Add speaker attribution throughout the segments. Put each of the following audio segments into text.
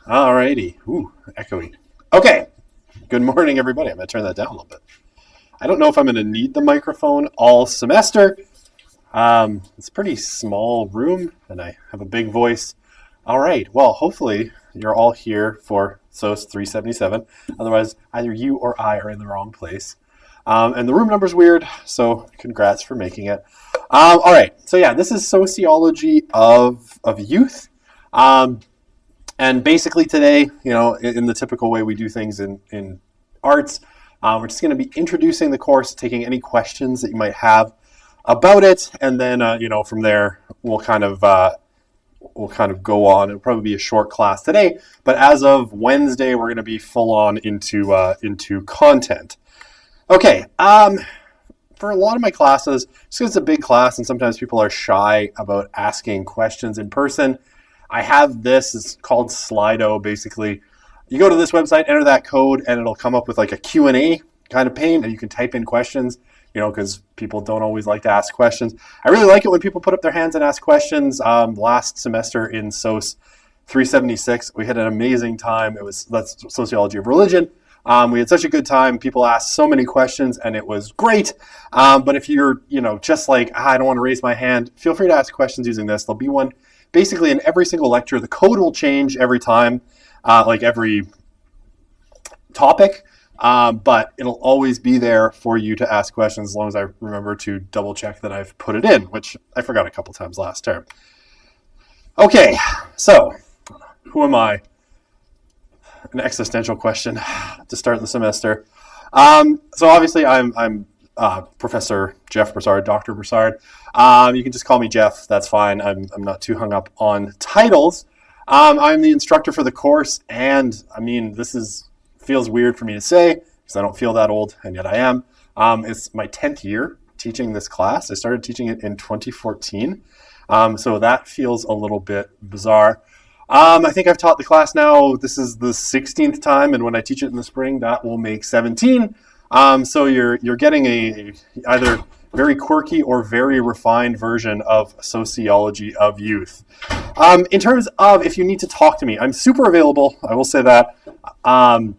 Speaker 1: Alrighty. Ooh, echoey. Okay. Good morning, everybody. I'm going to turn that down a little bit. I don't know if I'm going to need the microphone all semester. It's a pretty small room, and I have a big voice. All right. Well, hopefully you're all here for SOS 377. Otherwise, either you or I are in the wrong place. And the room number's weird, so congrats for making it. All right. So yeah, this is sociology of youth. And basically today, in the typical way we do things in arts, we're just going to be introducing the course, taking any questions that you might have about it, and then from there we'll kind of go on. It'll probably be a short class today, but as of Wednesday, we're going to be full on into content. Okay. For a lot of my classes, just because it's a big class and sometimes people are shy about asking questions in person, I have this. It's called Slido. Basically, you go to this website, enter that code, and it'll come up with like a Q&A kind of pane, and you can type in questions, because people don't always like to ask questions. I really like it when people put up their hands and ask questions. Last semester in SOS 376, we had an amazing time. That's sociology of religion. We had such a good time. People asked so many questions, and it was great. But if you're, just like, I don't want to raise my hand, feel free to ask questions using this. There'll be one basically in every single lecture. The code will change every time, like every topic, but it'll always be there for you to ask questions as long as I remember to double check that I've put it in, which I forgot a couple times last term. Okay, so who am I? An existential question to start the semester. So obviously I'm Professor Jeff Broussard, Dr. Broussard. You can just call me Jeff. That's fine. I'm not too hung up on titles. I'm the instructor for the course, and this feels weird for me to say because I don't feel that old, and yet I am. It's my 10th year teaching this class. I started teaching it in 2014, so that feels a little bit bizarre. I think I've taught the class now. This is the 16th time, and when I teach it in the spring, that will make 17. So you're getting a either very quirky or very refined version of sociology of youth. In terms of if you need to talk to me, I'm super available. I will say that. I'm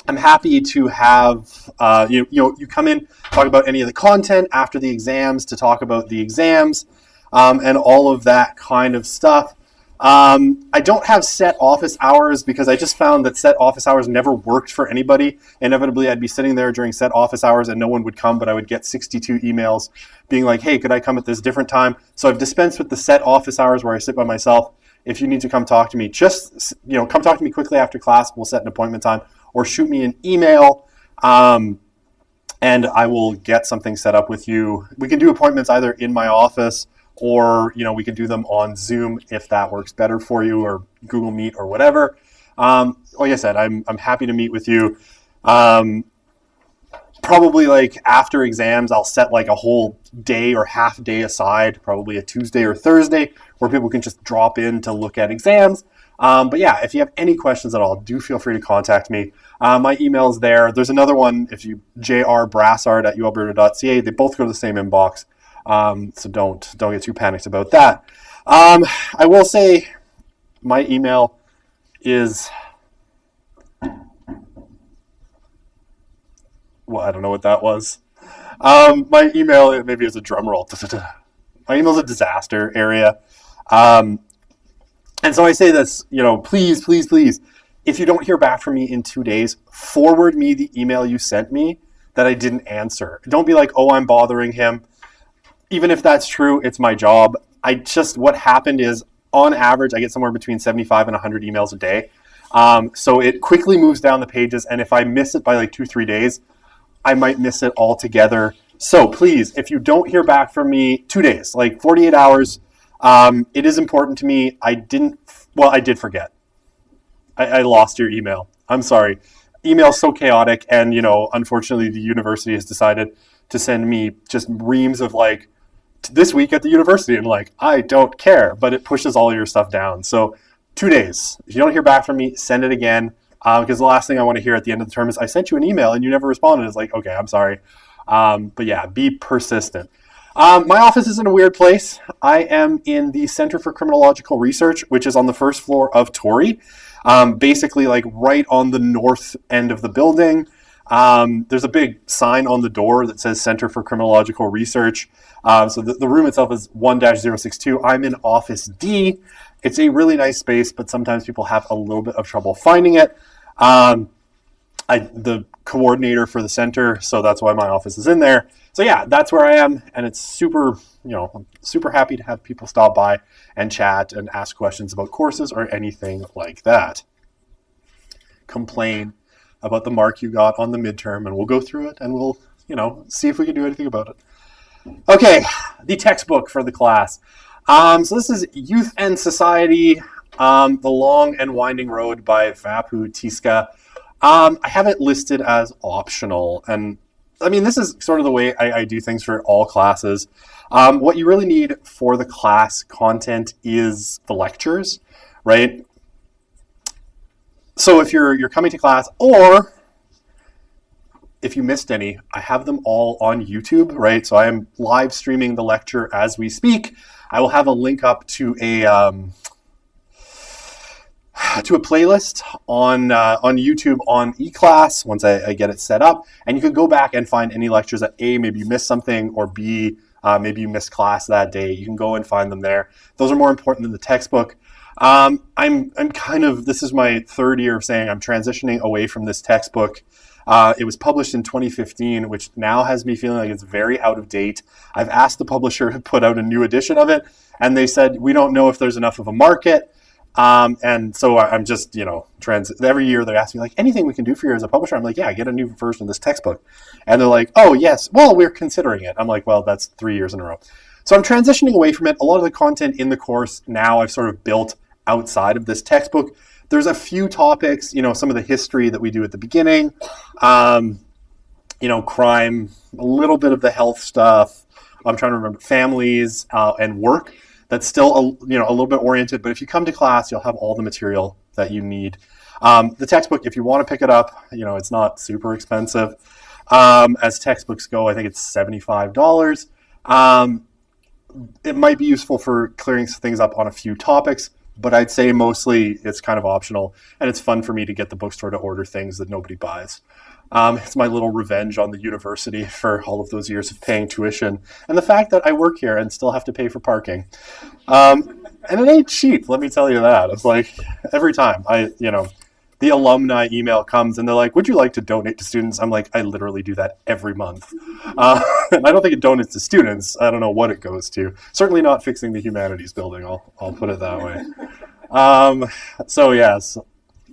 Speaker 1: happy to have you come in, talk about any of the content after the exams, to talk about the exams, and all of that kind of stuff. I don't have set office hours because I just found that set office hours never worked for anybody. Inevitably, I'd be sitting there during set office hours and no one would come, but I would get 62 emails being like, hey, could I come at this different time? So I've dispensed with the set office hours where I sit by myself. If you need to come talk to me, just, come talk to me quickly after class. We'll set an appointment time, or shoot me an email, and I will get something set up with you. We can do appointments either in my office, or we can do them on Zoom if that works better for you, or Google Meet or whatever. Like I said, I'm happy to meet with you. Probably like after exams, I'll set like a whole day or half day aside, probably a Tuesday or Thursday, where people can just drop in to look at exams. But yeah, if you have any questions at all, do feel free to contact me. My email's there. There's another one, if you jrbrassard@ualberta.ca. They both go to the same inbox. So don't get too panicked about that. I will say my email is Well, I don't know what that was. My email, maybe it's a drum roll. My email's a disaster area. And so I say this, please, please, please, if you don't hear back from me in 2 days, forward me the email you sent me that I didn't answer. Don't be like, oh, I'm bothering him. Even if that's true, it's my job. What happened is, on average, I get somewhere between 75 and 100 emails a day. So it quickly moves down the pages. And if I miss it by like 2-3 days, I might miss it altogether. So please, if you don't hear back from me 2 days, like 48 hours, it is important to me. I did forget. I lost your email. I'm sorry. Email's so chaotic. And, unfortunately, the university has decided to send me just reams of like, this week at the university, and like, I don't care, but it pushes all your stuff down. So 2 days. If you don't hear back from me, send it again. Because the last thing I want to hear at the end of the term is, I sent you an email and you never responded. It's like, okay, I'm sorry. But yeah, be persistent. My office is in a weird place. I am in the Center for Criminological Research, which is on the first floor of Torrey. Basically like right on the north end of the building. There's a big sign on the door that says Center for Criminological Research. So the room itself is 1-062. I'm in Office D. It's a really nice space, but sometimes people have a little bit of trouble finding it. The coordinator for the center, so that's why my office is in there. So yeah, that's where I am, and it's super, I'm super happy to have people stop by and chat and ask questions about courses or anything like that. Complain about the mark you got on the midterm, and we'll go through it, and we'll, see if we can do anything about it. Okay, the textbook for the class. So this is Youth and Society, The Long and Winding Road by Vapu Tiska. I have it listed as optional, and I mean, this is sort of the way I do things for all classes. What you really need for the class content is the lectures, right? So if you're coming to class, or if you missed any, I have them all on YouTube, right? So I am live streaming the lecture as we speak. I will have a link up to a playlist on YouTube on eClass once I get it set up. And you can go back and find any lectures that A, maybe you missed something, or B, maybe you missed class that day. You can go and find them there. Those are more important than the textbook. I'm this is my third year of saying I'm transitioning away from this textbook. It was published in 2015, which now has me feeling like it's very out of date. I've asked the publisher to put out a new edition of it, and they said, we don't know if there's enough of a market. And so I'm just, every year they ask me like, anything we can do for you as a publisher? I'm like, yeah, get a new version of this textbook. And they're like, oh yes, well, we're considering it. I'm like, well, that's 3 years in a row. So I'm transitioning away from it. A lot of the content in the course now I've sort of built outside of this textbook. There's a few topics, some of the history that we do at the beginning, crime, a little bit of the health stuff. I'm trying to remember families and work. That's still a little bit oriented, but if you come to class, you'll have all the material that you need. The textbook, if you want to pick it up, it's not super expensive. As textbooks go, I think it's $75. It might be useful for clearing things up on a few topics, but I'd say mostly it's kind of optional, and it's fun for me to get the bookstore to order things that nobody buys. It's my little revenge on the university for all of those years of paying tuition and the fact that I work here and still have to pay for parking. And it ain't cheap, let me tell you that. It's like every time the alumni email comes and they're like, would you like to donate to students? I'm like, I literally do that every month. And I don't think it donates to students. I don't know what it goes to. Certainly not fixing the humanities building, I'll put it that way. So yes.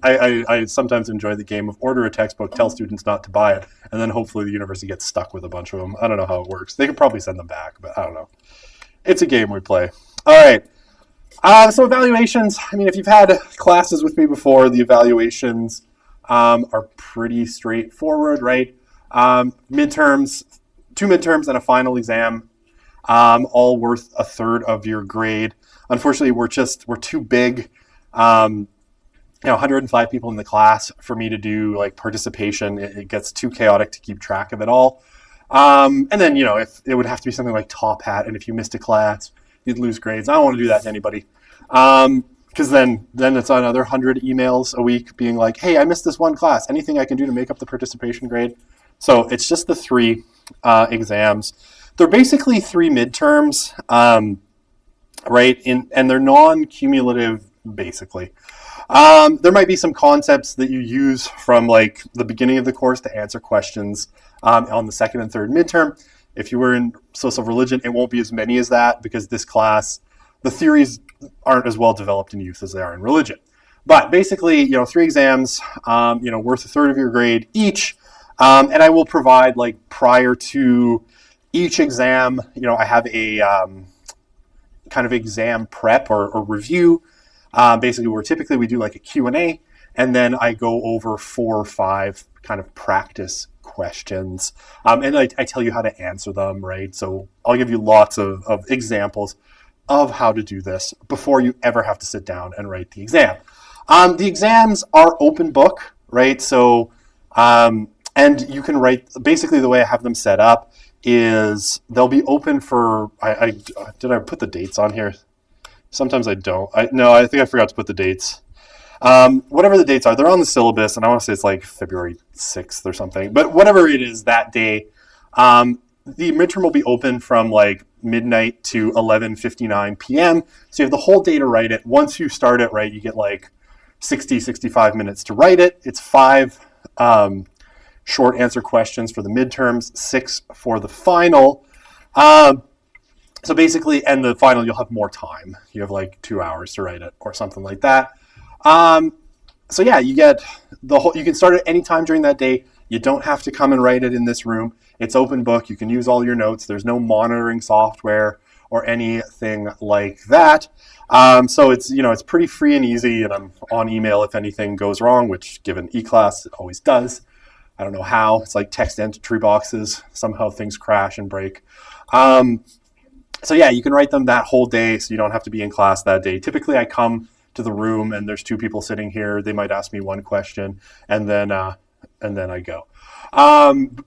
Speaker 1: I sometimes enjoy the game of order a textbook, tell students not to buy it, and then hopefully the university gets stuck with a bunch of them. I don't know how it works. They could probably send them back, but I don't know. It's a game we play. All right. So evaluations. I mean, if you've had classes with me before, the evaluations are pretty straightforward, right? Midterms, 2 midterms and a final exam, all worth a third of your grade. Unfortunately, we're too big. 105 people in the class for me to do like participation. It gets too chaotic to keep track of it all. And then, if it would have to be something like top hat, and if you missed a class, you'd lose grades. I don't want to do that to anybody. Because then it's another 100 emails a week being like, hey, I missed this one class. Anything I can do to make up the participation grade? So it's just the three exams. They're basically three midterms, right? And they're non-cumulative, basically. There might be some concepts that you use from like the beginning of the course to answer questions on the second and third midterm. If you were in social religion, it won't be as many as that because this class, the theories aren't as well developed in youth as they are in religion. But basically, three exams, worth a third of your grade each. And I will provide like prior to each exam, I have a kind of exam prep or review. Basically, where typically we do like a Q&A, and then I go over 4 or 5 kind of practice questions. And I tell you how to answer them, right? So I'll give you lots of examples of how to do this before you ever have to sit down and write the exam. The exams are open book, right? So, and you can write, basically the way I have them set up is they'll be open for, did I put the dates on here? Sometimes I don't. I think I forgot to put the dates. Whatever the dates are, they're on the syllabus, and I want to say it's like February 6th or something. But whatever it is that day, the midterm will be open from like midnight to 11:59 p.m. So you have the whole day to write it. Once you start it, right, you get like 65 minutes to write it. It's 5 short answer questions for the midterms, 6 for the final. So basically, and the final, you'll have more time. You have like 2 hours to write it or something like that. So yeah, you get the whole, you can start it any time during that day. You don't have to come and write it in this room. It's open book. You can use all your notes. There's no monitoring software or anything like that. So it's, it's pretty free and easy, and I'm on email if anything goes wrong, which given eClass, it always does. I don't know how. It's like text entry boxes. Somehow things crash and break. So yeah, you can write them that whole day, so you don't have to be in class that day. Typically, I come to the room and there's 2 people sitting here. They might ask me one question, and then I go.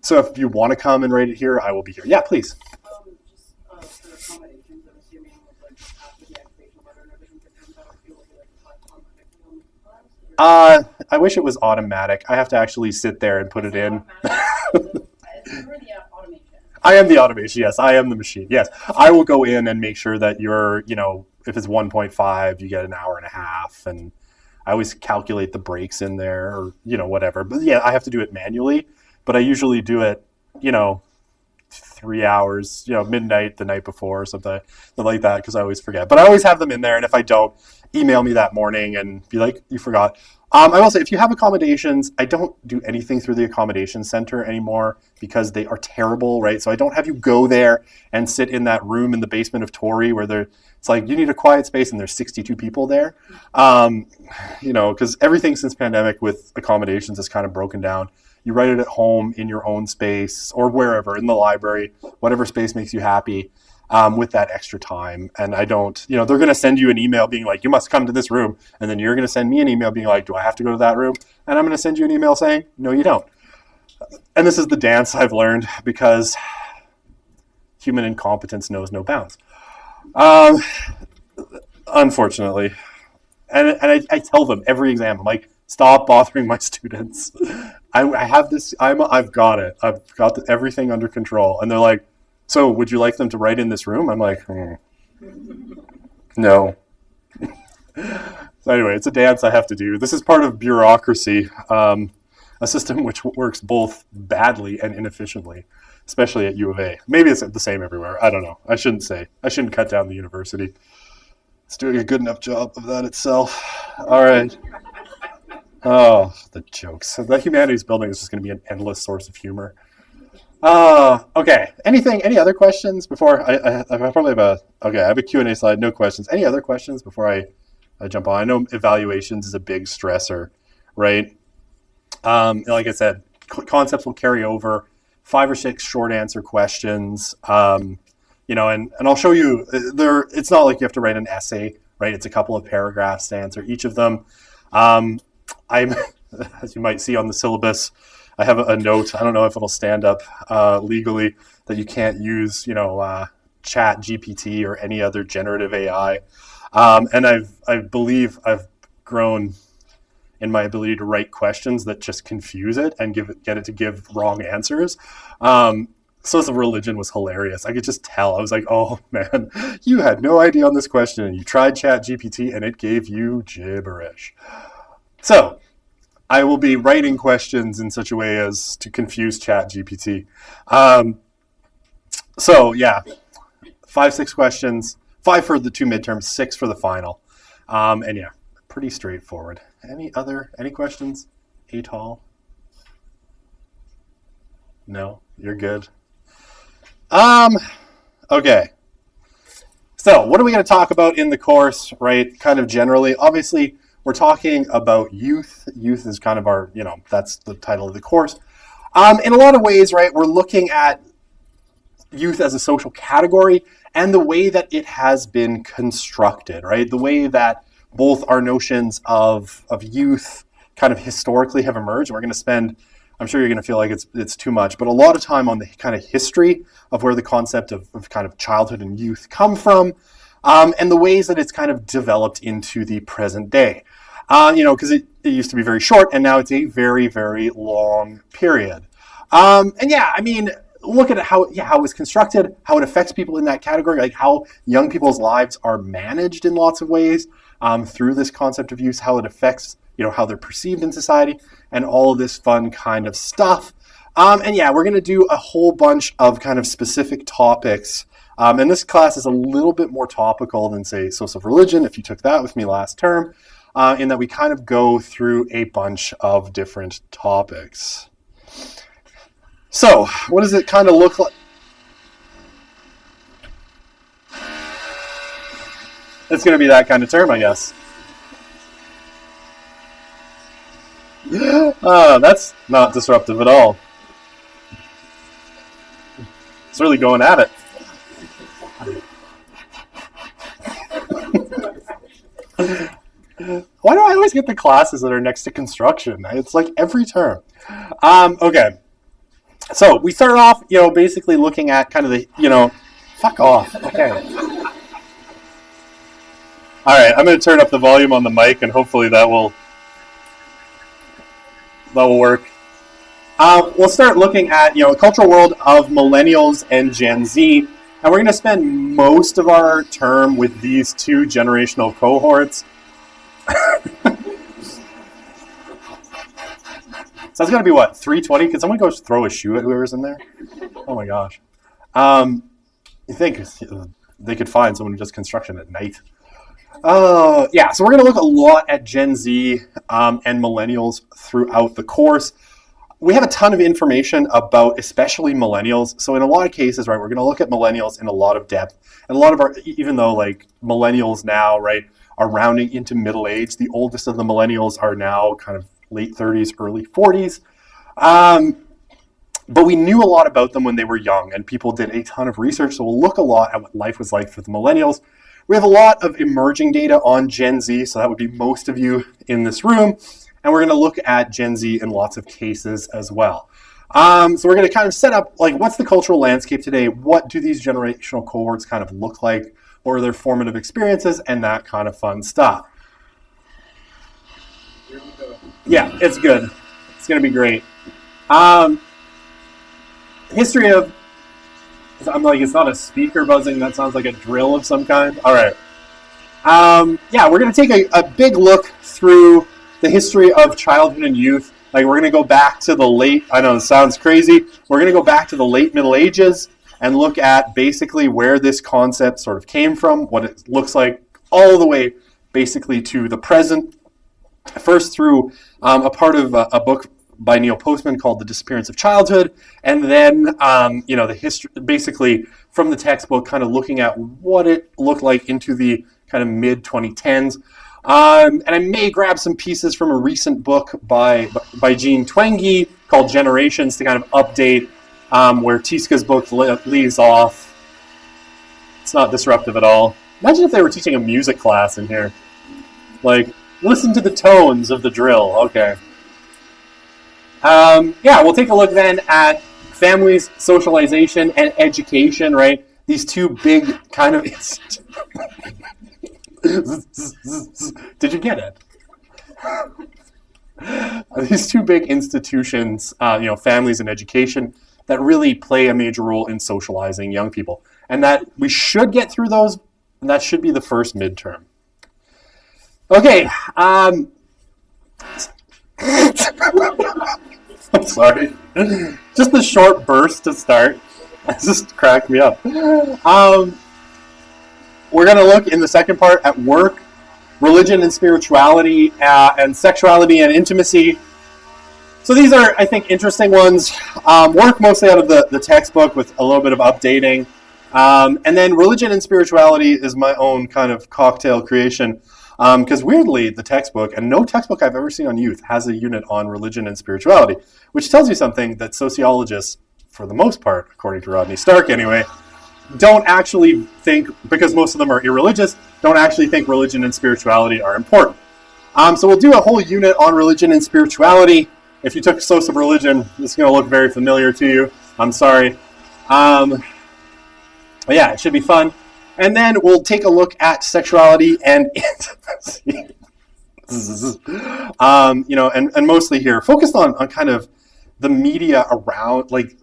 Speaker 1: So if you want to come and write it here, I will be here. Yeah, please.
Speaker 2: Just for accommodations, I'm assuming like after the activation letter and everything comes out, it will be like automatically on the class.
Speaker 1: I wish it was automatic. I have to actually sit there and put it in. I am the automation, yes. I am the machine, yes. I will go in and make sure that you're, if it's 1.5, you get an hour and a half. And I always calculate the breaks in there or, whatever. But yeah, I have to do it manually. But I usually do it, 3 hours, midnight the night before or something like that, because I always forget. But I always have them in there. And if I don't, email me that morning and be like, you forgot. I will say, if you have accommodations, I don't do anything through the accommodation center anymore because they are terrible, right? So I don't have you go there and sit in that room in the basement of Torrey where it's like you need a quiet space and there's 62 people there. Because everything since pandemic with accommodations is kind of broken down. You write it at home in your own space or wherever, in the library, whatever space makes you happy. With that extra time. And I don't, they're going to send you an email being like, you must come to this room. And then you're going to send me an email being like, do I have to go to that room? And I'm going to send you an email saying, no, you don't. And this is the dance I've learned because human incompetence knows no bounds. Unfortunately. And I tell them every exam, I'm like, stop bothering my students. I have this, I've got it. I've got everything under control. And they're like, so would you like them to write in this room? I'm like, no. So anyway, it's a dance I have to do. This is part of bureaucracy, a system which works both badly and inefficiently, especially at U of A. Maybe it's the same everywhere. I don't know. I shouldn't cut down the university. It's doing a good enough job of that itself. All right. Oh, the jokes. The humanities building is just going to be an endless source of humor. Okay. Any other questions before I probably have I have a Q&A slide, no questions. Any other questions before I jump on? I know evaluations is a big stressor, right? Like I said, concepts will carry over, 5 or 6 short answer questions, and I'll show you there. It's not like you have to write an essay, right? It's a couple of paragraphs to answer each of them. I'm, as you might see on the syllabus, I have a note, I don't know if it'll stand up legally, that you can't use, Chat GPT or any other generative AI. And I believe I've grown in my ability to write questions that just confuse it and get it to give wrong answers. Source of Religion was hilarious. I could just tell. I was like, oh man, you had no idea on this question and you tried ChatGPT and it gave you gibberish. So I will be writing questions in such a way as to confuse ChatGPT. So yeah, 5, 6 questions, 5 for the 2 midterms, 6 for the final. And yeah, pretty straightforward. Any questions? Atol? No, you're good. Okay. So what are we going to talk about in the course, right? Kind of generally, obviously, we're talking about youth. Youth is kind of our, that's the title of the course. In a lot of ways, right, we're looking at youth as a social category and the way that it has been constructed, right? The way that both our notions of youth kind of historically have emerged. We're going to spend, I'm sure you're going to feel like it's too much, but a lot of time on the kind of history of where the concept of kind of childhood and youth come from, and the ways that it's kind of developed into the present day. Because it used to be very short, and now it's a very, very long period. Look at how it was constructed, how it affects people in that category, like how young people's lives are managed in lots of ways through this concept of youth, how it affects, how they're perceived in society, and all of this fun kind of stuff. We're going to do a whole bunch of kind of specific topics. And this class is a little bit more topical than, say, Social Religion, if you took that with me last term, in that we kind of go through a bunch of different topics. So, what does it kind of look like? It's going to be that kind of term, I guess. That's not disruptive at all. It's really going at it. Why do I always get the classes that are next to construction? It's like every term. Okay. So we start off, basically looking at kind of the, fuck off. Okay. All right, I'm going to turn up the volume on the mic, and hopefully that will work. We'll start looking at, the cultural world of millennials and Gen Z, and we're going to spend most of our term with these 2 generational cohorts. So that's going to be what, 3:20? Can someone go throw a shoe at whoever's in there? Oh my gosh. You think they could find someone who does construction at night? So we're going to look a lot at Gen Z and millennials throughout the course. We have a ton of information about especially millennials. So in a lot of cases, right, we're going to look at millennials in a lot of depth. And a lot of even though like millennials now, right, are rounding into middle age, the oldest of the millennials are now kind of late 30s, early 40s. But we knew a lot about them when they were young, and people did a ton of research. So we'll look a lot at what life was like for the millennials. We have a lot of emerging data on Gen Z, so that would be most of you in this room. And we're going to look at Gen Z in lots of cases as well. So we're going to kind of set up, like, what's the cultural landscape today? What do these generational cohorts kind of look like? What are their formative experiences? And that kind of fun stuff. Yeah, it's good. It's going to be great. History of... I'm like, it's not a speaker buzzing. That sounds like a drill of some kind. All right. We're going to take a big look through the history of childhood and youth. Like, we're going to go back to the late... I know, it sounds crazy. We're going to go back to the late Middle Ages and look at basically where this concept sort of came from, what it looks like, all the way basically to the present. First through a part of a book by Neil Postman called The Disappearance of Childhood, and then, the history, basically from the textbook, kind of looking at what it looked like into the kind of mid-2010s. And I may grab some pieces from a recent book by Jean Twenge called Generations to kind of update where Tiska's book leaves off. It's not disruptive at all. Imagine if they were teaching a music class in here. Like, listen to the tones of the drill. Okay. We'll take a look then at families, socialization, and education, right? These 2 big kind of... Did you get it? these two big institutions, families and education, that really play a major role in socializing young people. And that we should get through those, and that should be the first midterm. Okay. I'm sorry. Just a short burst to start. It just cracked me up. We're going to look in the second part at work, religion and spirituality, and sexuality and intimacy. So these are, I think, interesting ones. Work mostly out of the textbook with a little bit of updating. And then religion and spirituality is my own kind of cocktail creation. Because weirdly, the textbook, and no textbook I've ever seen on youth, has a unit on religion and spirituality, which tells you something that sociologists, for the most part, according to Rodney Stark anyway, don't actually think, because most of them are irreligious, don't actually think religion and spirituality are important. So we'll do a whole unit on religion and spirituality. If you took SOC of religion, this is going to look very familiar to you. I'm sorry. But yeah, it should be fun. And then we'll take a look at sexuality and intimacy. And mostly here, focused on kind of the media around, like,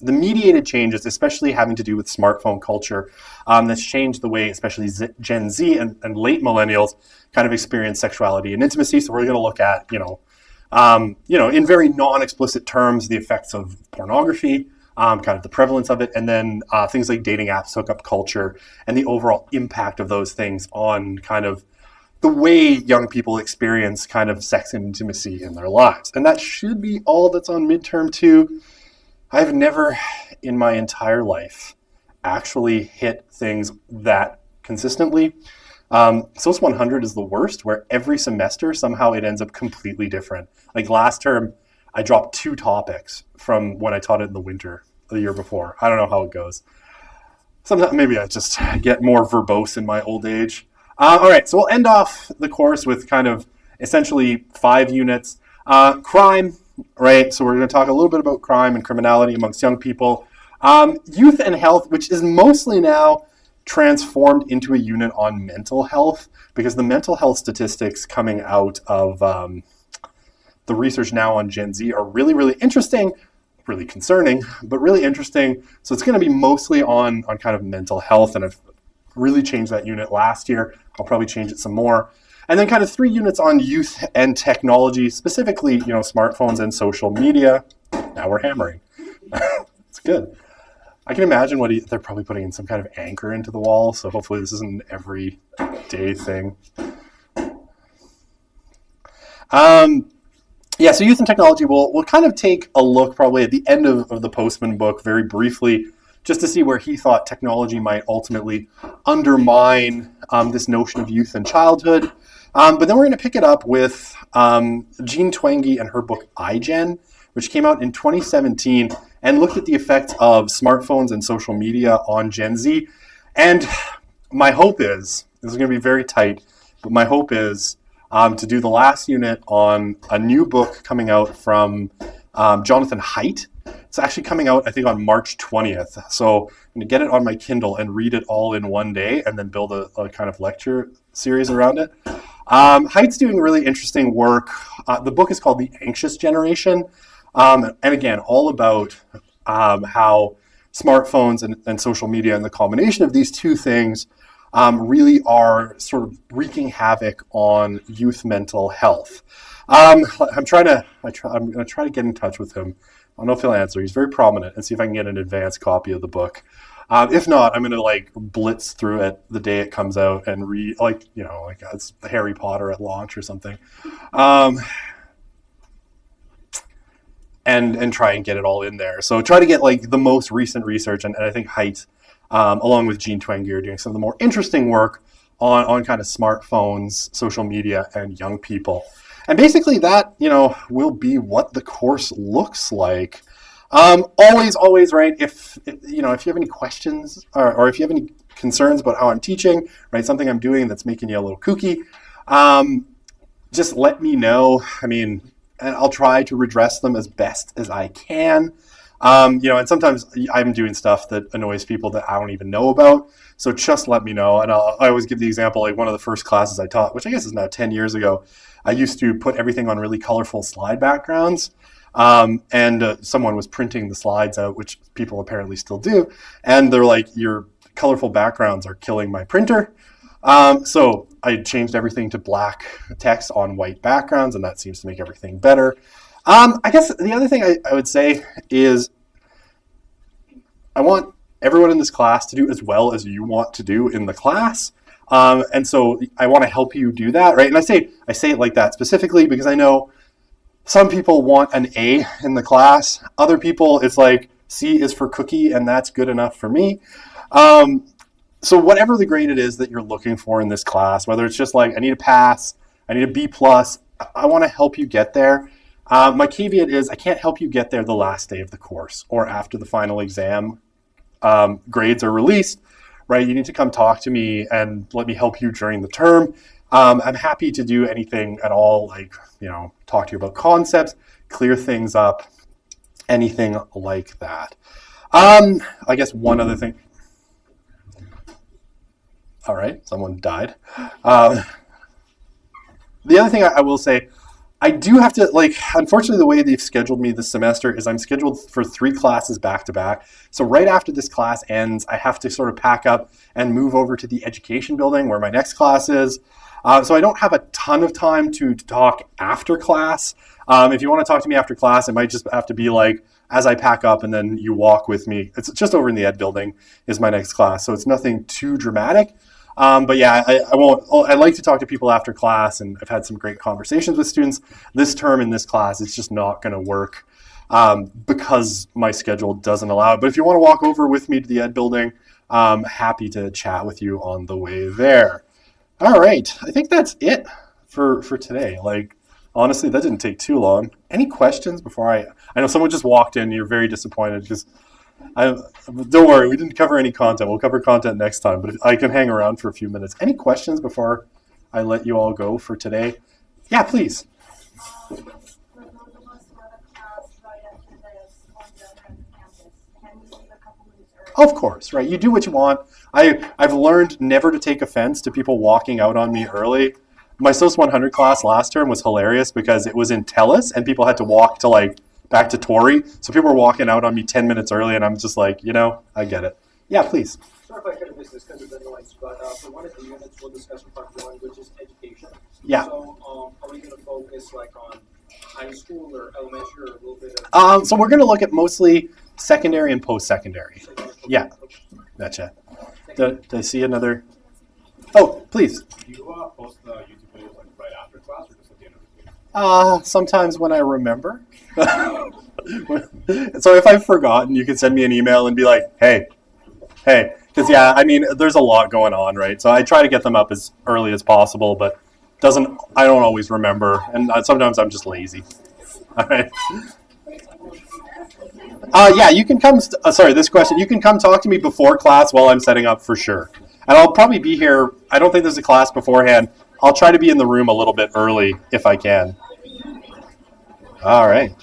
Speaker 1: the mediated changes, especially having to do with smartphone culture, that's changed the way, especially Gen Z and late millennials kind of experience sexuality and intimacy. So we're going to look at, in very non-explicit terms, the effects of pornography, kind of the prevalence of it, and then things like dating apps, hookup culture, and the overall impact of those things on kind of the way young people experience kind of sex and intimacy in their lives. And that should be all that's on midterm 2. I've never in my entire life actually hit things that consistently. SOS 100 is the worst, where every semester somehow it ends up completely different. Like last term, I dropped 2 topics from when I taught it in the winter the year before. I don't know how it goes. Sometimes maybe I just get more verbose in my old age. All right, so we'll end off the course with kind of essentially 5 units. Crime, right? So we're going to talk a little bit about crime and criminality amongst young people. Youth and health, which is mostly now transformed into a unit on mental health, because the mental health statistics coming out of the research now on Gen Z are really, really interesting, really concerning, but really interesting. So it's going to be mostly on kind of mental health, and I've really changed that unit last year. I'll probably change it some more. And then kind of 3 units on youth and technology, specifically, smartphones and social media. Now we're hammering. It's good. I can imagine they're probably putting in some kind of anchor into the wall, so hopefully this isn't an everyday thing. So youth and technology, we'll kind of take a look probably at the end of the Postman book very briefly, just to see where he thought technology might ultimately undermine this notion of youth and childhood. But then we're going to pick it up with Jean Twenge and her book iGen, which came out in 2017 and looked at the effects of smartphones and social media on Gen Z. And my hope is, this is going to be very tight, but my hope is to do the last unit on a new book coming out from Jonathan Haidt. It's actually coming out, I think, on March 20th. So I'm going to get it on my Kindle and read it all in one day and then build a kind of lecture series around it. Haidt's doing really interesting work. The book is called The Anxious Generation. And again, all about how smartphones and social media and the combination of these two things really are sort of wreaking havoc on youth mental health. I'm going to try to get in touch with him. I don't know if he'll answer. He's very prominent, and see if I can get an advanced copy of the book. If not, I'm going to blitz through it the day it comes out and read, it's Harry Potter at launch or something. And try and get it all in there. So try to get the most recent research, and I think Haidt, along with Jean Twenge, are doing some of the more interesting work on kind of smartphones, social media, and young people. And basically that, will be what the course looks like. Always, right, if you have any questions or if you have any concerns about how I'm teaching, right, something I'm doing that's making you a little kooky, just let me know. And I'll try to redress them as best as I can. And sometimes I'm doing stuff that annoys people that I don't even know about. So just let me know. And I always give the example, like one of the first classes I taught, which I guess is now 10 years ago, I used to put everything on really colorful slide backgrounds. And someone was printing the slides out, which people apparently still do. And they're like, your colorful backgrounds are killing my printer. So I changed everything to black text on white backgrounds, and that seems to make everything better. I guess the other thing I would say is I want everyone in this class to do as well as you want to do in the class. And so I want to help you do that, right? And I say it like that specifically because I know some people want an A in the class. Other people, it's like C is for cookie, and that's good enough for me. So whatever the grade it is that you're looking for in this class, whether it's just like I need a pass, I need a B+, I want to help you get there. My caveat is I can't help you get there the last day of the course or after the final exam grades are released, right? You need to come talk to me and let me help you during the term. I'm happy to do anything at all, like, talk to you about concepts, clear things up, anything like that. I guess one other thing. All right, someone died. The other thing I will say, I do have to, unfortunately, the way they've scheduled me this semester is I'm scheduled for 3 classes back to back. So right after this class ends, I have to sort of pack up and move over to the education building where my next class is. So I don't have a ton of time to talk after class. If you want to talk to me after class, it might just have to be like, as I pack up and then you walk with me. It's just over in the ed building is my next class. So it's nothing too dramatic. But yeah, I like to talk to people after class, and I've had some great conversations with students. This term in this class, it's just not going to work because my schedule doesn't allow it. But if you want to walk over with me to the ed building, I'm happy to chat with you on the way there. All right, I think that's it for today. Honestly, that didn't take too long. Any questions before I know someone just walked in, you're very disappointed because don't worry, we didn't cover any content. We'll cover content next time, but I can hang around for a few minutes. Any questions before I let you all go for today? Yeah, please.
Speaker 3: For those of us who have a class right after this on the other end of campus, can we leave a couple minutes early?
Speaker 1: Of course, right. You do what you want. I've learned never to take offense to people walking out on me early. My SOC 100 class last term was hilarious because it was in Telus and people had to walk to back to Torrey. So people were walking out on me 10 minutes early and I'm just like, I get it. Yeah, please.
Speaker 4: Sorry if I could have missed this because of the noise, but for one of the units we'll discuss in part 1, which is education.
Speaker 1: Yeah.
Speaker 4: So are we going to focus on high school or elementary or a little bit of...
Speaker 1: So we're going to look at mostly secondary and post-secondary. Yeah, gotcha. Did I see another? Oh, please.
Speaker 5: Do you post the YouTube videos right after class or just at the end of the week?
Speaker 1: Sometimes when I remember. So if I've forgotten, you can send me an email and be like, hey. Because, there's a lot going on, right? So I try to get them up as early as possible, but I don't always remember. And sometimes I'm just lazy. All right. Yeah, you can come, this question, you can come talk to me before class while I'm setting up for sure. And I'll probably be here, I don't think there's a class beforehand. I'll try to be in the room a little bit early if I can. All right.